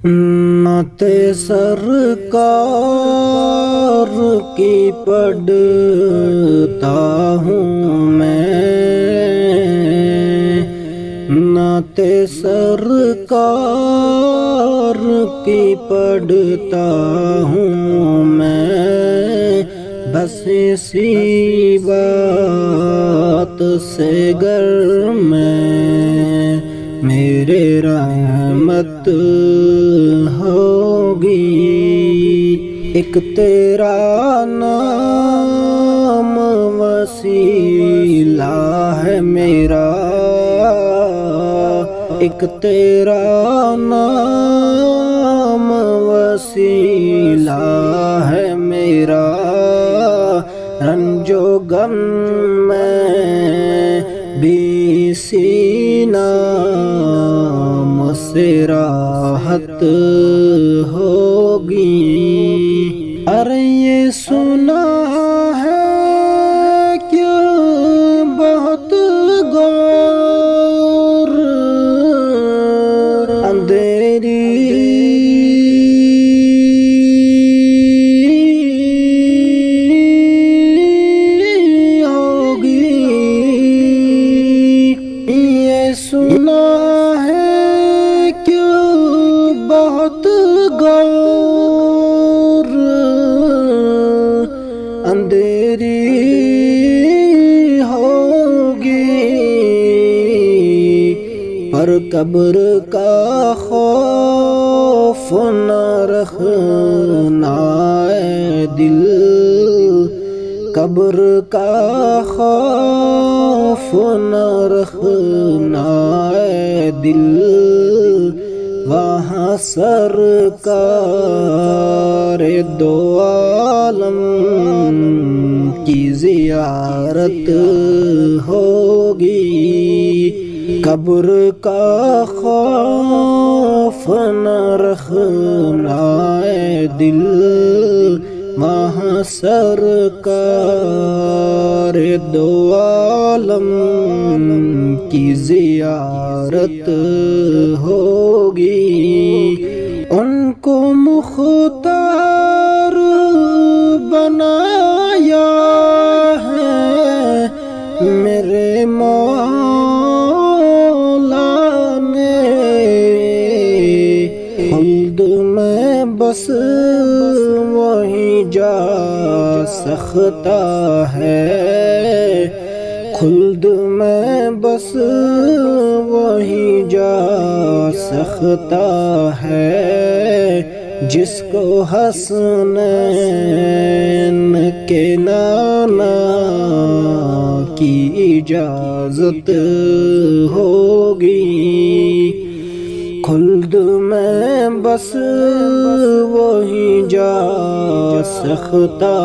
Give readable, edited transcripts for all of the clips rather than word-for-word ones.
نعت سرکار کی پڑھتا ہوں میں، نعت سرکار کی پڑھتا ہوں میں، بس اسی بات سے گر میں میرے رحمت ہوگی، ایک تیرا نام وسیلہ ہے میرا، ایک تیرا نام وسیلہ ہے میرا، رنج و غم میں بھی سینہ سے راحت ہوگی۔ ارے یہ سنا ہے کہ بہت غور اندھیری ہوگی، یہ سنا بہت غور اندھیری ہوگی، پر قبر کا خوف نہ رکھنا اے دل، قبر کا خوف نہ رکھنا اے دل، وہاں سرکار دو عالم کی زیارت ہوگی، قبر کا خوف نہ رکھنا اے دل، وہاں سرکار دو عالم کی زیارت ہوگی، ان کو مختار بنایا ہے میرے مولا نے، خلد میں بس وہی جا سکتا ہے، خلد میں بس وہی جا سکتا ہے، جس کو حسنین کے نانا کی اجازت ہوگی، خلد میں بس وہی جا سکتا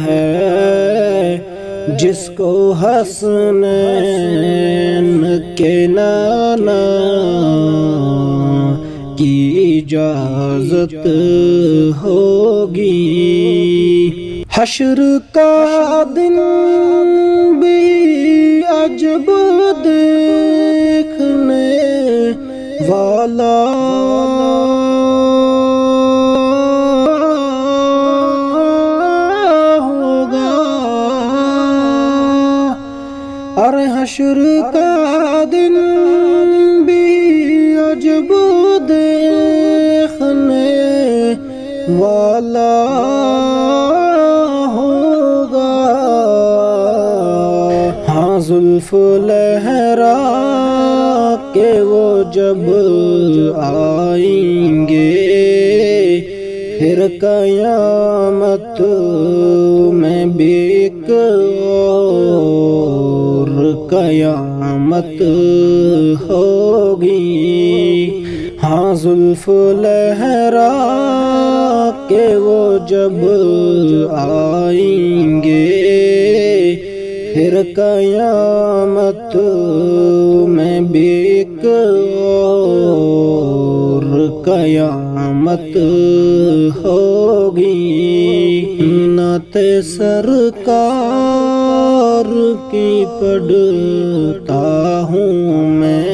ہے، جس کو حسنین کے نانا کی اجازت ہوگی۔ حشر کا دن بھی عجب دیکھنے والا ارے حشر کا دن بھی عجب دیکھنے والا ہوگا، ہاں زلف لہرا کے وہ جب آئیں گے، پھر قیامت میں بھی ایک اور قیامت ہوگی، ہاں زلف لہرا کے وہ جب آئیں گے، پھر قیامت میں بھی ایک اور قیامت ہوگی، نعت سرکار کی پڑھتا ہوں میں،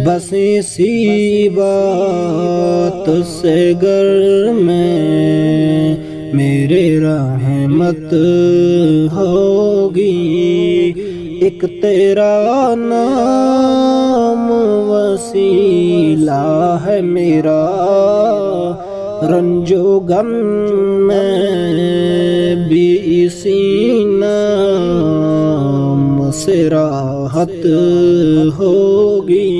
بس اسی بات سے گر میں میرے رحمت ہوگی، ایک تیرا نام وسیلہ ہے میرا، رنج و غم میں بھی اسی نام سے راحت ہوگی۔